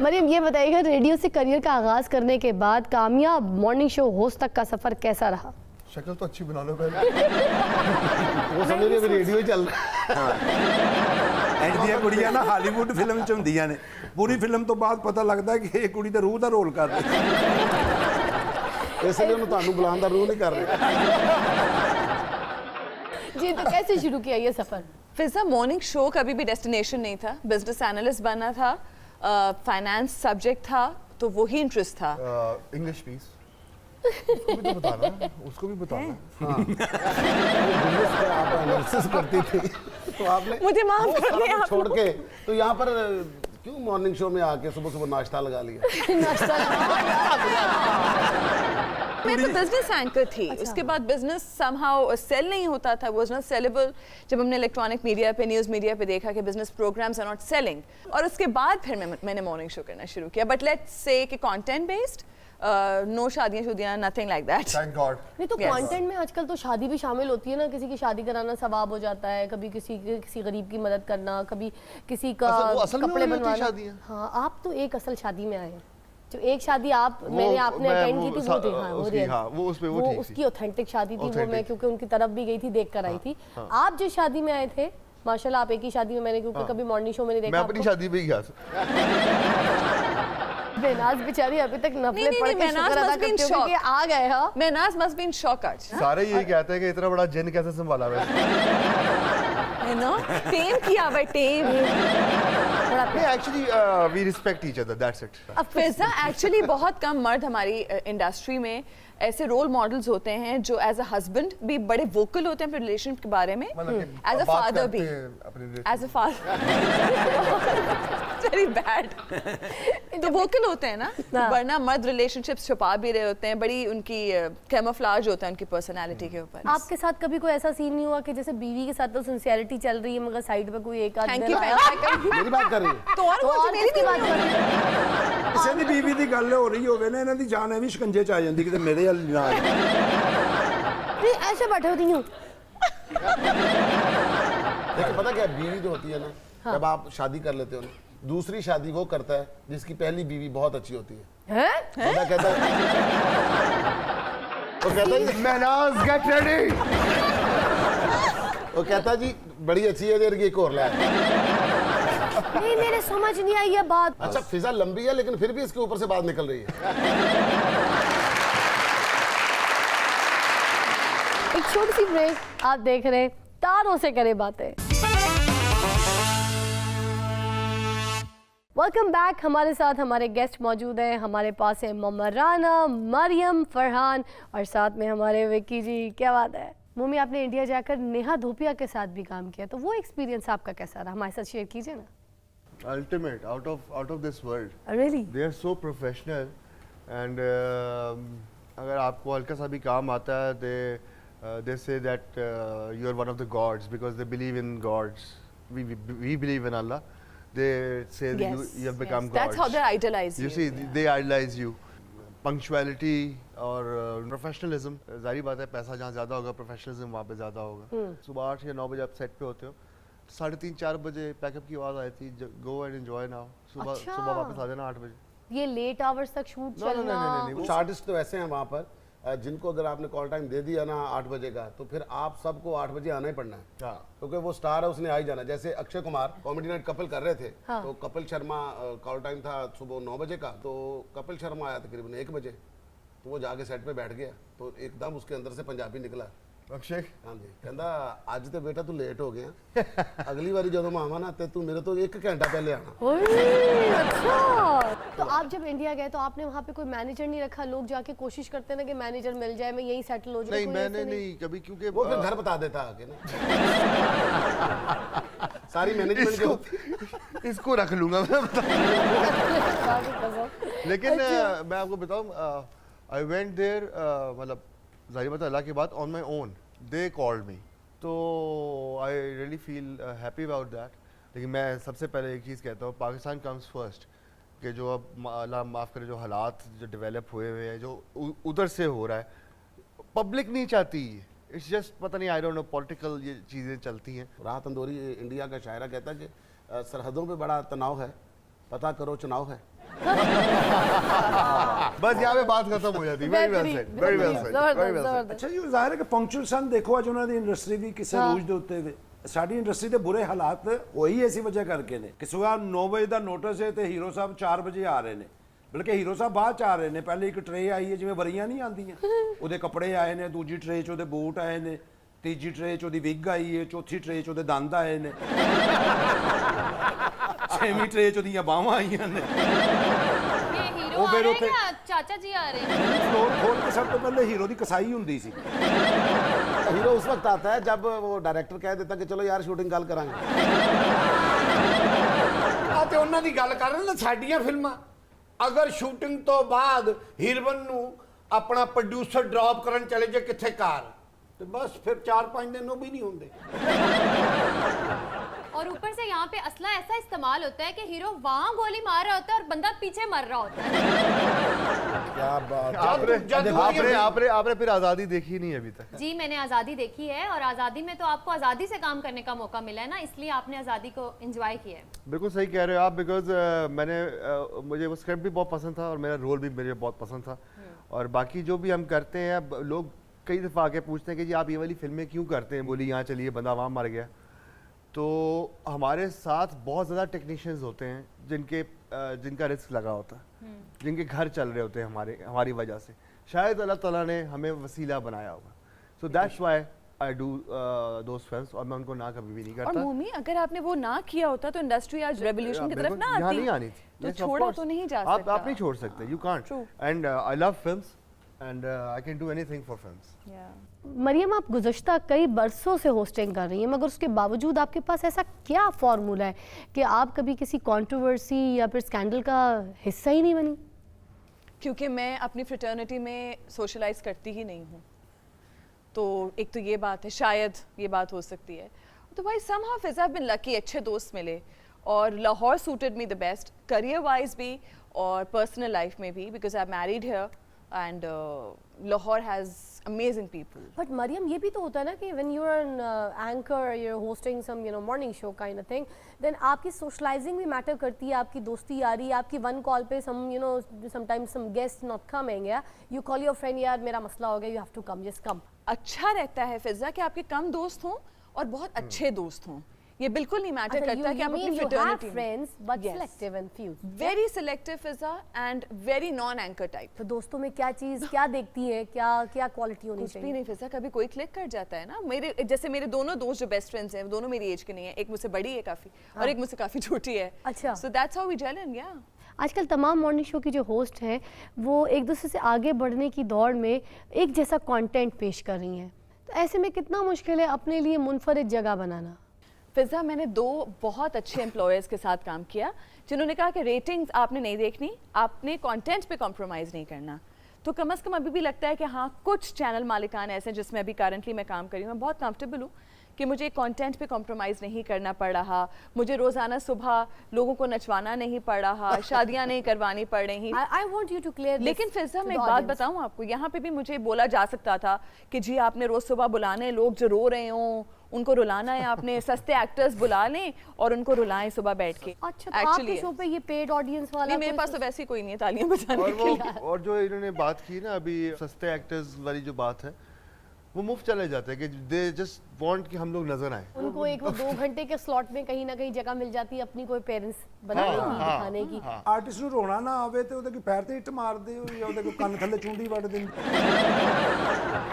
मरियम ये बताइएगा, रेडियो से करियर का आगाज करने के बाद कामयाब मॉर्निंग शो होस्ट तक का सफर कैसा रहा? शक्ल तो अच्छी बना लो पहले। वो समझ रहे रेडियो ही चल रहा है। ऐसी कुड़ियां ना हालीवुड फिल्म च हुंदियां ने, पूरी फिल्म तो बाद पता लगता है कि ये कुड़ी तो रूह का रोल कर रही है, इसलिए मैं ਤੁਹਾਨੂੰ बुलाने का रूल नहीं कर रहा। जी तो कैसे शुरू किया ये सफर? फिजा मॉर्निंग शो कभी भी डेस्टिनेशन नहीं था, बिजनेस एनालिस्ट बनना था, फाइनेंस सब्जेक्ट था, तो वही इंटरेस्ट था। English please. उसको भी तो बताना, उसको भी बताना। हाँ। बिजनेस का आप एनालिसिस करती थी, तो आपने मुझे माफ कर दें आप छोड़ के तो यहाँ पर क्यों मॉर्निंग शो में आके सुबह सुबह नाश्ता लगा लिया? मैं तो बिजनेस एंकर थी। उसके बाद बिजनेस समहाउ सेल नहीं होता था, वाज नॉट सेलेबल। जब हमने इलेक्ट्रॉनिक मीडिया पे, न्यूज़ मीडिया पे देखा कि business programmes are not selling, और उसके बाद फिर मैंने मॉर्निंग शो करना शुरू किया। बट लेट्स से कि कंटेंट बेस्ड, नो शादियां nothing like that. Thank God. नहीं तो कंटेंट में आजकल तो शादी भी शामिल होती है ना, किसी की शादी कराना सवाब हो जाता है, कभी किसी गरीब की मदद करना, कभी किसी का कपड़े बनवाना। हाँ, आप तो एक असल शादी में आए हैं। जो एक शादी आपने अटेंड की थी वो थी, हाँ वो रियल, वो उसकी ऑथेंटिक शादी थी वो, मैं क्योंकि उनकी तरफ भी गई थी, देख कर आई थी। आप जिस शादी में आए थे माशाल्लाह, आप एक ही शादी में, मैंने क्योंकि कभी मॉर्निंग शो में नहीं देखा। मैं अपनी शादी पे ही गया। बेनाज बेचारी अभी तक नफले पढ़ के शुक्र अदा करती होगी कि आ गए। हाँ, मेनाज मस्ट बीन शॉक आज। सारे यही कहते हैं कि इतना बड़ा जिन कैसे संभाला हुआ है। यू नो, टेम किया भाई, टेम। नहीं, actually we respect each other, that's it. अब फिजा एक्चुअली बहुत कम मर्द हमारी इंडस्ट्री में ऐसे रोल मॉडल्स होते हैं जो एज अ हस्बैंड भी बड़े वोकल होते हैं अपने रिलेशन के बारे में, एज अ फादर भी, as a father very bad. तो वोकल होते हैं ना, वरना मर्द रिलेशनशिप्स छुपा भी रहे होते हैं, बड़ी उनकी कैमोफ्लेज होता है उनकी पर्सनालिटी के ऊपर। आपके साथ कभी कोई ऐसा सीन नहीं हुआ कि जैसे बीवी के साथ तो सिंसियरिटी चल रही है मगर साइड पे कोई एक आदमी मेरी बात कर रही है तो और मेरी किसकी बात कर रही है? ਕਿਸੇ ਦੀ ਬੀਵੀ ਦੀ ਗੱਲ ਹੋ ਰਹੀ ਹੋਵੇ ਨਾ, ਇਹਨਾਂ ਦੀ ਜਾਨ ਐਵੇਂ ਸ਼ਿਕੰਜੇ ਚ ਆ ਜਾਂਦੀ ਕਿਤੇ ਮੇਰੇ ਵੱਲ ਨਾ ਆਏ। नहीं ऐसे बैठे होती हूँ। देखिए पता क्या, बीवी जो होती है ना, जब आप शादी कर लेते हो ना, दूसरी शादी वो करता है जिसकी पहली बीवी बहुत अच्छी होती है। हैं? कहता है वो कहता है मेनाज गेट रेडी, वो कहता है जी बड़ी अच्छी है, देर की एक और ले आए। नहीं मेरे समझ नहीं आई ये बात। अच्छा फिजा लंबी है लेकिन फिर भी इसके ऊपर से बात निकल रही है। एक छोटी सी ब्रेक, आप देख रहे हैं तारों से करे बातें। Welcome back. हमारे साथ हमारे गेस्ट मौजूद हैं। हमारे पास है मोहम्मद राना, मरियम, फरहान और साथ में हमारे विक्की जी। क्या बात है मम्मी, आपने इंडिया जाकर नेहा धूपिया के साथ भी काम किया, तो वो एक्सपीरियंस आपका कैसा रहा? हमारे साथ शेयर कीजिए ना। Ultimate, out of this world. Really? They are so professional and अगर आपको हल्का सा भी काम आता है, they say that you are one of the gods because they believe in gods. We believe in Allah. They say that you have become gods. That's how they idolize you. You see, they idolize you. Punctuality और professionalism, जारी बात है, पैसा जहाँ ज़्यादा होगा professionalism वहाँ पे ज़्यादा होगा। सुबह 8 या 9 बजे आप सेट पे होते हो, 3:30-4 बजे पैकअप की आवाज़ आई थी, गो एंड एंजॉय नाउ। सुबह वापस आ जाना 8 बजे। ये लेट आवर्स तक शूट चलना। नहीं, कुछ आर्टिस्ट तो ऐसे हैं वहाँ पर जिनको अगर आपने कॉल टाइम दे दिया ना 8 बजे का, तो फिर आप सबको 8 बजे आना ही पड़ना है, क्योंकि वो स्टार है, उसने आ ही जाना। जैसे अक्षय कुमार कॉमेडी नाइट कपिल कर रहे थे, तो कपिल शर्मा कॉल टाइम था सुबह 9 बजे का, तो कपिल शर्मा आया तकरीबन 1 बजे, तो वो जाके सेट पे बैठ गया, तो एकदम उसके अंदर से पंजाबी निकला। अक्षय हाँ जी, कहता आज तो बेटा तू लेट हो गया, अगली बारी जो मैं आवा ना तो तू मेरे तो 1 घंटा पहले आना। अच्छा, तो आप जब इंडिया गए तो आपने वहाँ पे कोई मैनेजर नहीं रखा? लोग जाके कोशिश करते हैं ना कि मैनेजर मिल जाए, मैं यहीं सेटल हो जाऊँ। नहीं, मैंने नहीं कभी, क्योंकि वो फिर घर बता देता आके ना। सारी मैनेजमेंट जो इसको रख लूंगा मैं, लेकिन मैं आपको बताऊं, आई वेंट देयर, मतलब जाहिर बात है अल्लाह की बात, on my own, they called me, तो I really feel happy about that. लेकिन मैं सबसे पहले एक चीज़ कहता हूँ, पाकिस्तान कम्स फर्स्ट, कि जो अब अल्लाह माफ़ करे जो हालात जो डेवलप हुए हुए हैं, जो उधर से हो रहा है, पब्लिक नहीं चाहती, इट्स जस्ट पता नहीं, आई डोंट नो, पॉलिटिकल ये चीज़ें चलती हैं। राहत अंदौरी इंडिया का शायरा कहता है कि सरहदों पे बड़ा तनाव है, पता करो चुनाव है। बस यहाँ पे बात खत्म हो जाती। Very well said, very well said, very well said. ਅੱਛਾ ਜੀ, ਉਹ ਜ਼ਾਹਿਰ ਹੈ ਕਿ ਪੰਕਚੁਅਲ ਸਨ। ਦੇਖੋ ਅੱਜ ਉਹਨਾਂ ਦੀ ਇੰਡਸਟਰੀ ਵੀ ਕਿਸੇ ਰੂਜ ਦੇ ਉੱਤੇ ਵੇ। ਸਾਡੀ ਇੰਡਸਟਰੀ ਦੇ ਬੁਰੇ ਹਾਲਾਤ ਉਹੀ ਐਸੀ ਵਜ੍ਹਾ ਕਰਕੇ ਨੇ ਕਿ ਸੁਬਾਹ 9 ਵਜੇ ਦਾ ਨੋਟਿਸ ਹੈ ਤੇ ਹੀਰੋ ਸਾਹਿਬ 4 ਵਜੇ ਆ ਰਹੇ ਨੇ, ਬਲਕਿ ਹੀਰੋ ਸਾਹਿਬ ਬਾਅਦ ਚ ਆ ਰਹੇ ਨੇ। ਪਹਿਲੇ ਇੱਕ ਟਰੇ ਆਈ ਹੈ, ਜਿਵੇਂ ਵਰੀਆਂ ਨਹੀਂ ਆਉਂਦੀਆਂ, ਉਹਦੇ ਕੱਪੜੇ ਆਏ ਨੇ। ਦੂਜੀ ਟਰੇ 'ਚ ਉਹਦੇ ਬੂਟ ਆਏ ਨੇ। ਤੀਜੀ ਟਰੇ 'ਚ ਉਹਦੀ ਵਿਗ ਆਈ ਹੈ। ਚੌਥੀ ਟਰੇ 'ਚ ਉਹਦੇ ਦੰਦ ਆਏ ਨੇ। ਛੇਵੀਂ ਟਰੇ 'ਚ ਉਹਦੀਆਂ ਬਾਹਾਂ ਆਈਆਂ ਨੇ। ये हीरो वो आ फिर रहे उठे- हैं या चाचा जी आ रहे हैं? ਫਲੋਰ ਖੋਲ ਕੇ ਸਭ ਤੋਂ ਪਹਿਲੇ ਹੀਰੋ ਦੀ ਕਸਾਈ ਹੁੰਦੀ ਸੀ। हीरो उस वक्त आता है जब वो डायरेक्टर कह देता कि चलो यार शूटिंग कल करांगे। ਆ ਤੇ ਉਹਨਾਂ ਦੀ ਗੱਲ ਕਰ ਰਹੇ ਨਾ ਸਾਡੀਆਂ ਫਿਲਮਾਂ, ਅਗਰ ਸ਼ੂਟਿੰਗ ਤੋਂ ਬਾਅਦ ਹੀਰੋਇਨ ਨੂੰ ਆਪਣਾ ਪ੍ਰੋਡਿਊਸਰ ਡ੍ਰੌਪ ਕਰਨ ਚਲੇ ਜੇ ਕਿੱਥੇ ਕਾਰ, ਤੇ ਬਸ ਫਿਰ 4-5 ਦਿਨ ਉਹ ਵੀ ਨਹੀਂ ਹੁੰਦੇ। और ऊपर से यहाँ पे असला ऐसा इस्तेमाल होता है कि हीरो वहाँ गोली मार रहा होता है और बंदा पीछे मर रहा होता है। क्या बात। आपने फिर आजादी देखी नहीं अभी तक? जी मैंने आज़ादी देखी है और आज़ादी में तो आपको आज़ादी से काम करने का मौका मिला है ना, इसलिए आपने आज़ादी को एंजॉय किया है। बिल्कुल सही कह रहे हो आप, बिकॉज मुझे वो स्क्रिप्ट भी बहुत पसंद था और मेरा रोल भी मुझे बहुत पसंद था। और बाकी जो भी हम करते हैं, अब लोग कई दफ़ा आके पूछते हैं कि जी आप ये वाली फिल्में क्यों करते हैं, बोली यहाँ चलिए बंदा वहाँ मर गया। तो हमारे साथ बहुत ज़्यादा टेक्नीशियंस होते हैं जिनका रिस्क लगा होता है, जिनके घर चल रहे होते हैं हमारी वजह से। शायद अल्लाह ताला ने हमें वसीला बनाया होगा। So that's why I do those films, और मैं उनको ना कभी भी नहीं और करता। मोमी, अगर आपने वो ना किया होता तो इंडस्ट्री आज रेवोल्यूशन की तरफ ना यहाँ आती। नहीं आनी थी। तो Yes, of छोड़ा course. तो नहीं जा आप सकता। नहीं छोड़ सकते, you can't. True. And I love films and I can do anything for films. Yeah. Mariam, आप गुज़श्ता कई बरसों से होस्टिंग कर रही हैं, मगर उसके बावजूद आपके पास ऐसा क्या फार्मूला है कि आप कभी किसी कंट्रोवर्सी या फिर स्कैंडल का हिस्सा ही नहीं बनी? क्योंकि मैं अपनी फ्रेटर्निटी में सोशलाइज करती ही नहीं हूँ, तो एक तो ये बात है, शायद ये बात हो सकती है। तो भाई somehow Fiza have been lucky, अच्छे दोस्त मिले और Lahore suited me the best, career wise भी और पर्सनल लाइफ में भी, because I married here and Lahore has amazing people. But Mariam, ये भी तो होता है ना कि when you are an anchor, you are hosting some morning show kind of thing, then आपकी सोशलाइजिंग भी मैटर करती है, आपकी दोस्ती यारी, आपकी वन कॉल पे sometimes some guest not coming, या यू कॉल योर फ्रेंड, यार मेरा मसला हो गया, you have to come, just come. अच्छा रहता है फिज़ा कि आपके कम दोस्त हों और बहुत अच्छे दोस्त हों, ये बिल्कुल नहीं मैटर करता कि आप अपनी fraternity friends but Yes. Selective and few. Very selective Fiza and very non anchor type. तो दोस्तों में क्या चीज़ क्या देखती है, क्या क्या क्वालिटी होनी कुछ भी चाहिए? नहीं फिज़ा, कभी कोई क्लिक कर जाता है ना। मेरे दोनों दोस्त जो बेस्ट फ्रेंड्स हैं, दोनों मेरी एज के नहीं है, एक मुझसे बड़ी है काफ़ी और एक मुझसे काफ़ी छोटी है। अच्छा। So that's how we gel in. या आजकल तमाम मॉर्निंग शो की जो होस्ट हैं वो एक दूसरे से आगे बढ़ने की दौड़ में एक जैसा कंटेंट पेश कर रही हैं, तो ऐसे में कितना मुश्किल है अपने लिए मुनफरिद जगह बनाना? फिज़ा, मैंने 2 बहुत अच्छे एम्प्लॉयर्स के साथ काम किया जिन्होंने कहा कि रेटिंग्स आपने नहीं देखनी, आपने कंटेंट पे कॉम्प्रोमाइज़ नहीं करना। तो कम से कम अभी भी लगता है कि हाँ, कुछ चैनल मालिकान ऐसे हैं जिसमें अभी करंटली मैं काम कर रही हूँ, मैं बहुत कंफर्टेबल हूँ कि मुझे कंटेंट पे कॉम्प्रोमाइज़ नहीं करना पड़ रहा, मुझे रोज़ाना सुबह लोगों को नचवाना नहीं पड़ रहा, शादियाँ नहीं करवानी पड़ रही। I want you to clear this लेकिन फिज़ा, to मैं the एक बात audience. बताऊं आपको, यहाँ पे भी मुझे बोला जा सकता था कि जी आपने रोज़ सुबह बुलाने, लोग जो रो रहे हों उनको रुलाना है, आपने सस्ते एक्टर्स बुला लें और उनको रुलाएं सुबह बैठ के। अच्छा, तो आपके शो पे ये पेड ऑडियंस वाला नहीं, मेरे कोई पास तो वैसे ही कोई नहीं है तालियां बजाने और के लिए। और जो इन्होंने बात की ना अभी सस्ते एक्टर्स वाली जो बात है, वो मुफ्त चले जाते हैं कि दे जस्ट वांट कि हम लोग नजर आए। उनको एक वो 2 घंटे के स्लॉट में कहीं ना कहीं जगह मिल जाती है अपनी कोई पेरेंट्स बनाने की, दिखाने की। ਆਰਟਿਸਟ ਨੂੰ ਰੋਣਾ ਨਾ ਆਵੇ ਤੇ ਉਹਦੇ ਕੋਈ ਪੈਰ ਤੇ ਇੱਟ ਮਾਰਦੇ ਹੋ ਜਾਂ ਉਹਦੇ ਕੋਈ ਕੰਨ ਥੱਲੇ ਚੁੰਡੀ ਵੱਢ ਦਿੰਦੇ।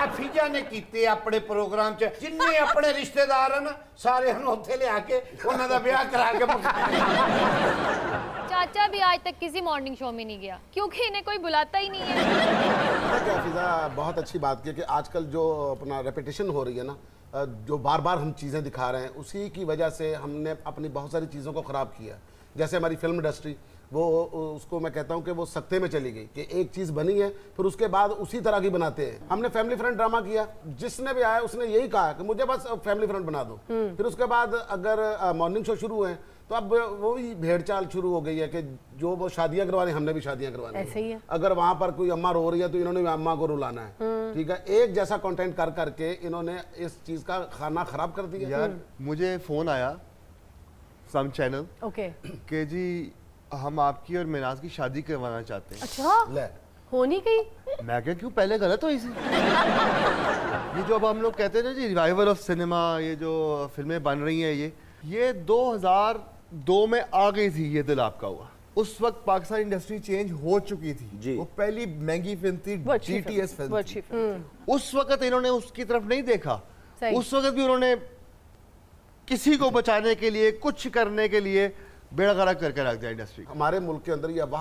ਆ ਫਿਜ਼ਾ ਨੇ ਕੀਤੇ ਆਪਣੇ ਪ੍ਰੋਗਰਾਮ 'ਚ, ਜਿੰਨੇ ਆਪਣੇ ਰਿਸ਼ਤੇਦਾਰ ਹਨ ਸਾਰਿਆਂ ਨੂੰ ਉੱਥੇ ਲਿਆ ਕੇ ਉਹਨਾਂ ਦਾ ਵਿਆਹ ਕਰਾ ਕੇ ਮੁਕਾਇਆ। चाचा भी आज तक किसी मॉर्निंग शो में नहीं गया क्योंकि इन्हें कोई बुलाता ही नहीं है। पता क्या फिजा, बहुत अच्छी बात की कि आजकल जो अपना रेपिटेशन हो रही है ना, जो बार बार हम चीज़ें दिखा रहे हैं, उसी की वजह से हमने अपनी बहुत सारी चीज़ों को ख़राब किया। जैसे हमारी फिल्म इंडस्ट्री, वो उसको मैं कहता हूँ कि वो सख्ते में चली गई कि एक चीज़ बनी है फिर उसके बाद उसी तरह की बनाते हैं। हमने फैमिली फ्रेंड ड्रामा किया, जिसने भी आया उसने यही कहा कि मुझे बस फैमिली फ्रेंड बना दो। फिर उसके बाद अगर मॉर्निंग शो शुरू हुए तो अब वो ही भेड़ चाल शुरू हो गई है कि जो वो शादियां करवानी, हमने भी शादियां करवानी ऐसे ही है। अगर वहां पर कोई अम्मा रो रही है तो इन्होंने भी अम्मा को रुलाना है। ठीक है, एक जैसा कंटेंट कर करके इन्होंने इस चीज का खाना खराब कर दिया। यार मुझे फोन आया सम चैनल ओके। कि जी हम आपकी और मिनाज की शादी करवाना चाहते हैं। अच्छा, ले हो नहीं गई? मैं क्या, क्यों पहले गलत हो इसे? ये जो अब हम लोग कहते हैं ना जी रिवाइवल ऑफ सिनेमा, ये जो फिल्में बन रही हैं ये 2002 में आ गई थी ये दिल आपका हुआ। उस वक्त पाकिस्तान इंडस्ट्री चेंज हो चुकी थी जी। वो पहली महंगी फिल्म थी, वो अच्छी DTS वो फिल्म अच्छी थी। उस वक्त इन्होंने उसकी तरफ नहीं देखा। सही। उस वक्त भी उन्होंने किसी को बचाने के लिए, कुछ करने के लिए बेड़ा गर्क करके रख दिया इंडस्ट्री। हमारे मुल्क के अंदर ये वाह